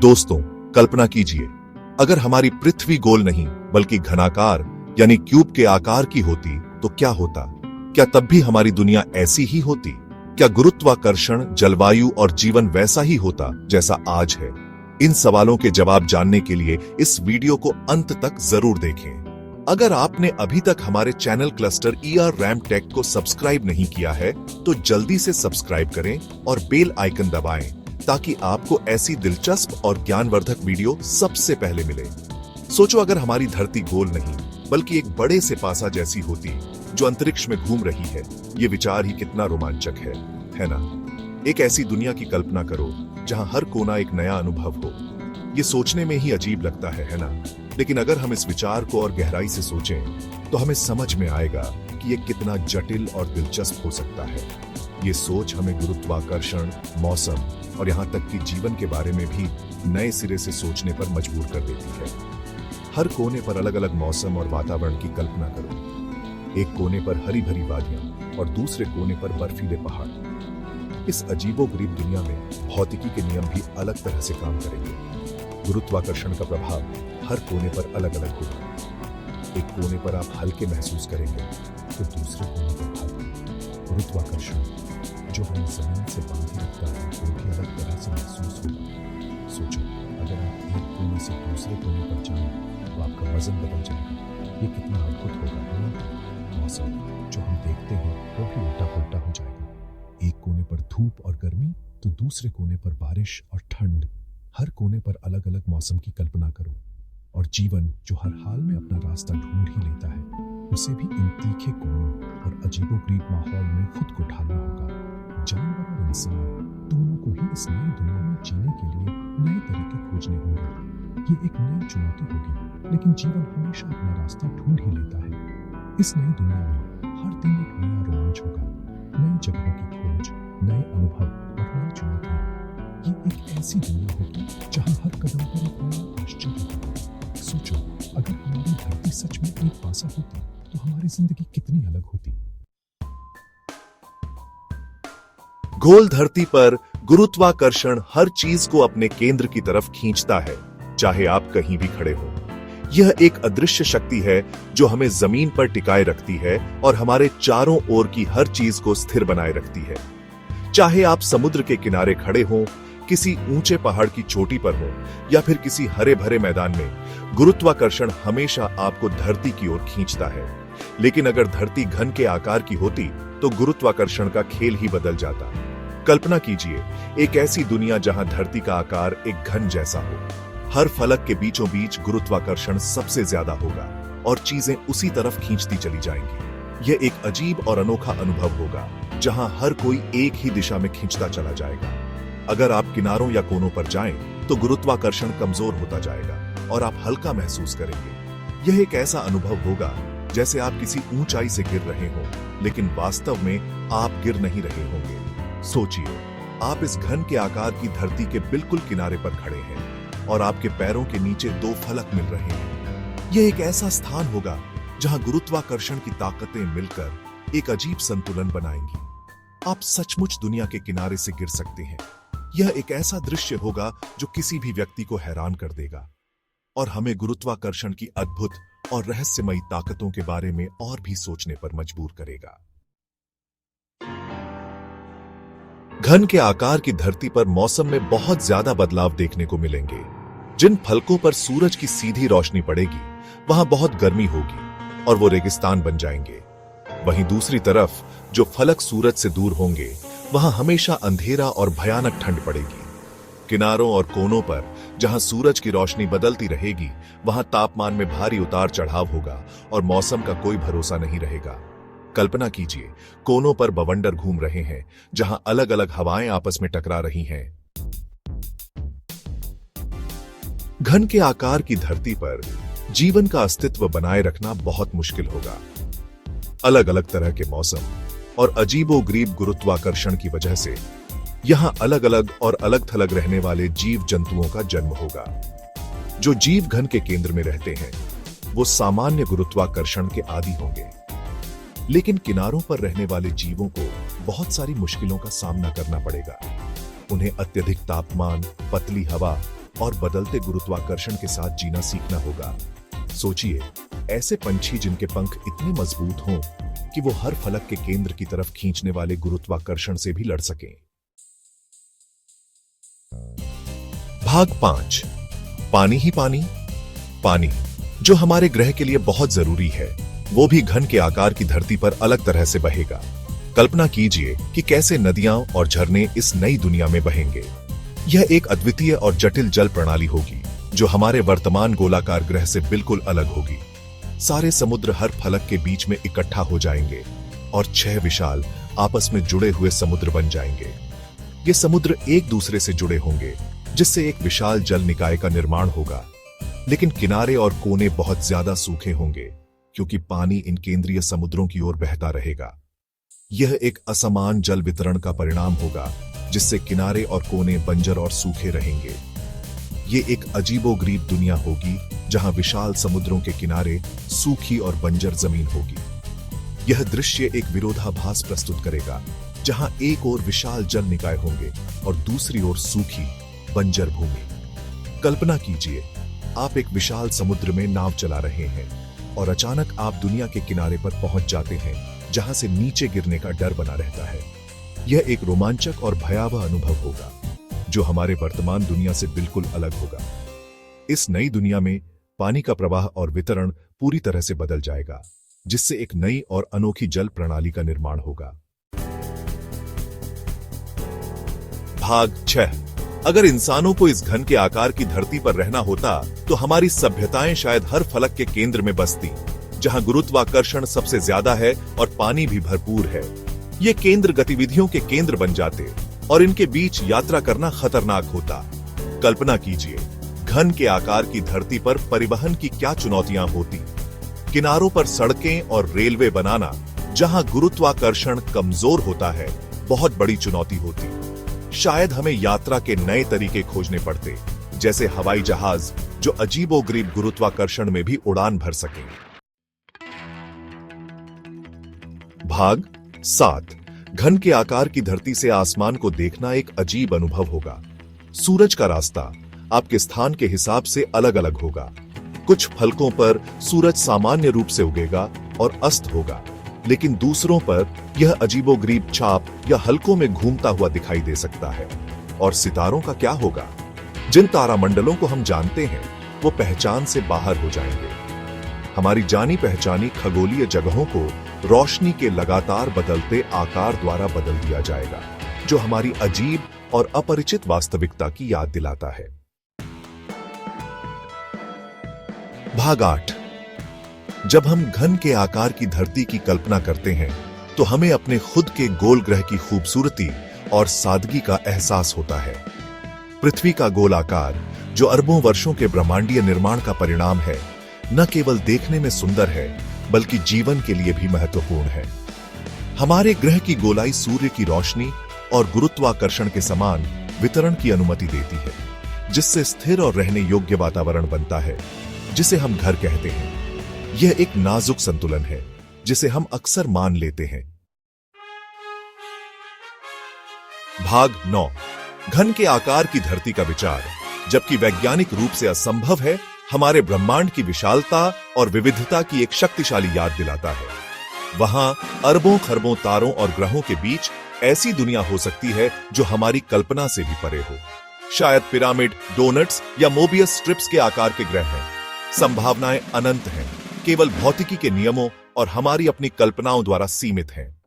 दोस्तों, कल्पना कीजिए, अगर हमारी पृथ्वी गोल नहीं बल्कि घनाकार यानी क्यूब के आकार की होती तो क्या होता? क्या तब भी हमारी दुनिया ऐसी ही होती? क्या गुरुत्वाकर्षण, जलवायु और जीवन वैसा ही होता जैसा आज है? इन सवालों के जवाब जानने के लिए इस वीडियो को अंत तक जरूर देखें। अगर आपने अभी तक हमारे channel cluster ER RAM tech को सब्सक्राइब नहीं किया है तो जल्दी से सब्सक्राइब करें और बेल आइकन दबाएं ताकि आपको ऐसी दिलचस्प और ज्ञानवर्धक वीडियो सबसे पहले मिले। सोचो, अगर हमारी धरती गोल नहीं बल्कि एक बड़े से पासा जैसी होती जो अंतरिक्ष में घूम रही है। ये विचार ही कितना रोमांचक है ना? एक ऐसी दुनिया की कल्पना करो जहां हर कोना एक नया अनुभव हो। ये सोचने में ही अजीब लगता है ना? लेकिन अगर हम इस विचार को और गहराई से सोचें तो हमें समझ में आएगा कि ये कितना जटिल और दिलचस्प हो सकता है। ये सोच हमें गुरुत्वाकर्षण, मौसम और यहाँ तक कि जीवन के बारे में भी नए सिरे से सोचने पर मजबूर कर देती है। हर कोने पर अलग अलग मौसम और वातावरण की कल्पना करो। एक कोने पर हरी भरी वादियां और दूसरे कोने पर बर्फीले पहाड़। इस अजीबोगरीब दुनिया में भौतिकी के नियम भी अलग तरह से काम करेंगे। गुरुत्वाकर्षण का प्रभाव हर कोने पर अलग अलग होगा। एक कोने पर आप हल्के महसूस करेंगे तो दूसरे कोने पर भारी। गुरुत्वाकर्षण जो हमें जमीन से बांधे रखता है वो भी अलग तरह से महसूस होगा। सोचो, अगर आप एक कोने से दूसरे कोने पर जाएं तो आपका वजन बदल जाएगा। ये कितना अद्भुत होगा, है ना? मौसम जो हम देखते हैं वो भी उल्टा पुल्टा हो जाएगा। एक कोने पर धूप और गर्मी तो दूसरे कोने पर बारिश और ठंड। हर कोने पर अलग अलग मौसम की कल्पना करो। और जीवन जो हर हाल में अपना रास्ता ढूंढ ही लेता है, उसे भी इन तीखे कोनों और अजीबोगरीब माहौल में खुद को ढालना होगा। जानवर और इंसान दोनों को ही इस नई दुनिया में जीने के लिए नए तरीके खोजने होंगे। ये एक नई चुनौती होगी, लेकिन जीवन हमेशा अपना रास्ता ढूंढ ही लेता है। इस नई दुनिया में हर दिन एक नया रोमांच होगा, नई जगहों की खोज, नए अनुभव और नई चुनौतियां। ये एक ऐसी दुनिया होगी जहां हर कदम पर एक नया आश्चर्य होगा। सोचो, अगर हमारी धरती सच में एक पासा होती तो हमारी जिंदगी कितनी अलग होती। गोल धरती पर गुरुत्वाकर्षण हर चीज को अपने केंद्र की तरफ खींचता है, चाहे आप कहीं भी खड़े हो। यह एक अदृश्य शक्ति है जो हमें जमीन पर टिकाए रखती है और हमारे चारों ओर की हर चीज को स्थिर बनाए रखती है। चाहे आप समुद्र के किनारे खड़े हों, किसी ऊंचे पहाड़ की चोटी पर हो या फिर किसी हरे भरे मैदान में, गुरुत्वाकर्षण हमेशा आपको धरती की ओर खींचता है। लेकिन अगर धरती घन के आकार की होती तो गुरुत्वाकर्षण का खेल ही बदल जाता। कल्पना कीजिए, एक ऐसी दुनिया जहां धरती का आकार एक घन जैसा हो। हर फलक के बीचों बीच गुरुत्वाकर्षण सबसे ज्यादा होगा और चीजें उसी तरफ खींचती चली जाएंगी। यह एक अजीब और अनोखा अनुभव होगा जहां हर कोई एक ही दिशा में खींचता चला जाएगा। अगर आप किनारों या कोनों पर जाएं तो गुरुत्वाकर्षण कमजोर होता जाएगा और आप हल्का महसूस करेंगे। यह एक ऐसा अनुभव होगा जैसे आप किसी ऊंचाई से गिर रहे हो, लेकिन वास्तव में आप गिर नहीं रहे होंगे। सोचिए, आप इस घन के आकार की धरती के बिल्कुल किनारे पर खड़े हैं और आपके पैरों के नीचे दो फलक मिल रहे हैं। यह एक ऐसा स्थान होगा जहां गुरुत्वाकर्षण की ताकतें मिलकर एक अजीब संतुलन बनाएंगी। आप सचमुच दुनिया के किनारे से गिर सकते हैं। यह एक ऐसा दृश्य होगा जो किसी भी व्यक्ति को हैरान कर देगा और हमें गुरुत्वाकर्षण की अद्भुत और रहस्यमयी ताकतों के बारे में और भी सोचने पर मजबूर करेगा। घन के आकार की धरती पर मौसम में बहुत ज्यादा बदलाव देखने को मिलेंगे। जिन फलकों पर सूरज की सीधी रोशनी पड़ेगी वहां बहुत गर्मी होगी और वो रेगिस्तान बन जाएंगे। वहीं दूसरी तरफ जो फलक सूरज से दूर होंगे वहां हमेशा अंधेरा और भयानक ठंड पड़ेगी। किनारों और कोनों पर जहां सूरज की रोशनी बदलती रहेगी वहां तापमान में भारी उतार चढ़ाव होगा और मौसम का कोई भरोसा नहीं रहेगा। कल्पना कीजिए, कोनों पर बवंडर घूम रहे हैं जहां अलग अलग हवाएं आपस में टकरा रही हैं। घन के आकार की धरती पर जीवन का अस्तित्व बनाए रखना बहुत मुश्किल होगा। अलग अलग तरह के मौसम और अजीबोगरीब गुरुत्वाकर्षण की वजह से यहां अलग अलग और अलग थलग रहने वाले जीव जंतुओं का जन्म होगा। जो जीव घन के केंद्र में रहते हैं वो सामान्य गुरुत्वाकर्षण के आदी होंगे, लेकिन किनारों पर रहने वाले जीवों को बहुत सारी मुश्किलों का सामना करना पड़ेगा। उन्हें अत्यधिक तापमान, पतली हवा और बदलते गुरुत्वाकर्षण के साथ जीना सीखना होगा। सोचिए, ऐसे पंछी जिनके पंख इतने मजबूत हों कि वो हर फलक के केंद्र की तरफ खींचने वाले गुरुत्वाकर्षण से भी लड़ सकें। भाग 5। पानी ही पानी। पानी, जो हमारे ग्रह के लिए बहुत जरूरी है, वो भी घन के आकार की धरती पर अलग तरह से बहेगा। कल्पना कीजिए कि कैसे नदियां और झरने इस नई दुनिया में बहेंगे। यह एक अद्वितीय और जटिल जल प्रणाली होगी जो हमारे वर्तमान गोलाकार ग्रह से बिल्कुल अलग होगी। सारे समुद्र हर फलक के बीच में इकट्ठा हो जाएंगे और 6 विशाल आपस में जुड़े हुए समुद्र बन जाएंगे। ये समुद्र एक दूसरे से जुड़े होंगे, जिससे एक विशाल जल निकाय का निर्माण होगा। लेकिन किनारे और कोने बहुत ज्यादा सूखे होंगे, क्योंकि पानी इन केंद्रीय समुद्रों की ओर बहता रहेगा। यह एक असमान जल वितरण का परिणाम होगा, जिससे किनारे और कोने बंजर और सूखे रहेंगे। ये एक अजीबोगरीब दुनिया होगी, जहां विशाल समुद्रों के किनारे सूखी और बंजर जमीन होगी। यह दृश्य एक विरोधाभास प्रस्तुत करेगा, जहां एक ओर विशाल जल निकाय होंगे और दूसरी ओर सूखी बंजर भूमि। कल्पना कीजिए, आप एक विशाल समुद्र में नाव चला रहे हैं और अचानक आप दुनिया के किनारे पर पहुंच जाते हैं, जहां से नीचे गिरने का डर बना रहता है। यह एक रोमांचक और भयावह अनुभव होगा, जो हमारे वर्तमान दुनिया से बिल्कुल अलग होगा। इस नई दुनिया में पानी का प्रवाह और वितरण पूरी तरह से बदल जाएगा, जिससे एक नई और अनोखी जल प्रणाली का निर्माण होगा। भाग 6। अगर इंसानों को इस घन के आकार की धरती पर रहना होता, तो हमारी सभ्यताएं शायद हर फलक के केंद्र में बसती, जहां गुरुत्वाकर्षण सबसे ज्यादा है और पानी भी भरपूर है। ये केंद्र गतिविधियों के केंद्र बन जाते और इनके बीच यात्रा करना खतरनाक होता। कल्पना कीजिए, घन के आकार की धरती पर परिवहन की क्या चुनौतियां होती। किनारों पर सड़कें और रेलवे बनाना, जहां गुरुत्वाकर्षण कमजोर होता है, बहुत बड़ी चुनौती होती। शायद हमें यात्रा के नए तरीके खोजने पड़ते, जैसे हवाई जहाज जो अजीबोगरीब गुरुत्वाकर्षण में भी उड़ान भर सकें। भाग 7। घन के आकार की धरती से आसमान को देखना एक अजीब अनुभव होगा। सूरज का रास्ता आपके स्थान के हिसाब से अलग अलग होगा। कुछ फलकों पर सूरज सामान्य रूप से उगेगा और अस्त होगा, लेकिन दूसरों पर यह अजीबोगरीब छाप या हलकों में घूमता हुआ दिखाई दे सकता है। और सितारों का क्या होगा? जिन तारामंडलों को हम जानते हैं, वो पहचान से बाहर हो जाएंगे। हमारी जानी पहचानी खगोलीय जगहों को रोशनी के लगातार बदलते आकार द्वारा बदल दिया जाएगा, जो हमारी अजीब और अपरिचित वास्तविकता की याद दिलाता है। भाग 8। जब हम घन के आकार की धरती की कल्पना करते हैं, तो हमें अपने खुद के गोल ग्रह की खूबसूरती और सादगी का एहसास होता है। पृथ्वी का गोल आकार, जो अरबों वर्षों के ब्रह्मांडीय निर्माण का परिणाम है, न केवल देखने में सुंदर है, बल्कि जीवन के लिए भी महत्वपूर्ण है। हमारे ग्रह की गोलाई सूर्य की रोशनी और गुरुत्वाकर्षण के समान वितरण की अनुमति देती है, जिससे स्थिर और रहने योग्य वातावरण बनता है, जिसे हम घर कहते हैं। यह एक नाजुक संतुलन है, जिसे हम अक्सर मान लेते हैं। भाग 9। घन के आकार की धरती का विचार, जबकि वैज्ञानिक रूप से असंभव है, हमारे ब्रह्मांड की विशालता और विविधता की एक शक्तिशाली याद दिलाता है। वहां अरबों खरबों तारों और ग्रहों के बीच ऐसी दुनिया हो सकती है जो हमारी कल्पना से भी परे हो। शायद पिरामिड, डोनट्स या मोबियस स्ट्रिप्स के आकार के ग्रह हैं। संभावनाएं अनंत हैं, केवल भौतिकी के नियमों और हमारी अपनी कल्पनाओं द्वारा सीमित हैं।